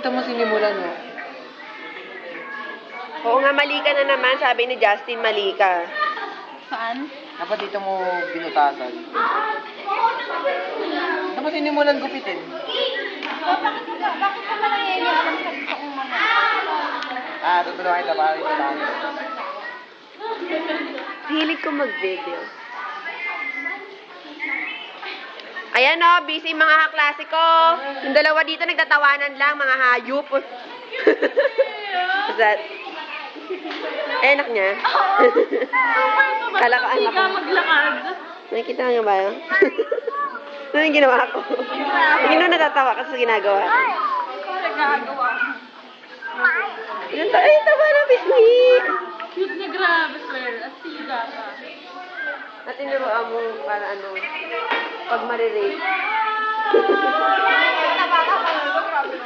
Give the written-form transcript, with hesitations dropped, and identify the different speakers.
Speaker 1: Kita mo sinimulan mo.
Speaker 2: Oo nga, mali ka na naman. Sabi ni Justin, mali ka.
Speaker 3: Saan?
Speaker 1: Dapat dito mo binutasan. Dapat sinimulan gupitin.
Speaker 3: Bakit ka ba nangyayari sa gusto kong mga?
Speaker 1: Tutulungan kita para ito tayo.
Speaker 2: Hilig ko mag-video. Ayan o, busy mga kaklase ko. Yung dalawa dito nagtatawanan lang, mga hayop. What's that? Eh, anak niya. Kala ko anak ko.
Speaker 3: Maglakad.
Speaker 2: Nakikita nga ba yun? Ano yung ginawa ko? Hindi na natatawa kasi sa ginagawa.
Speaker 3: Nagagawa.
Speaker 2: Ay, taba na, Bismi!
Speaker 3: Cute na grabe, sir. At siga pa.
Speaker 2: At tinuruan mo para ano, pag marirate.
Speaker 3: Nabata pa lang. Grabe.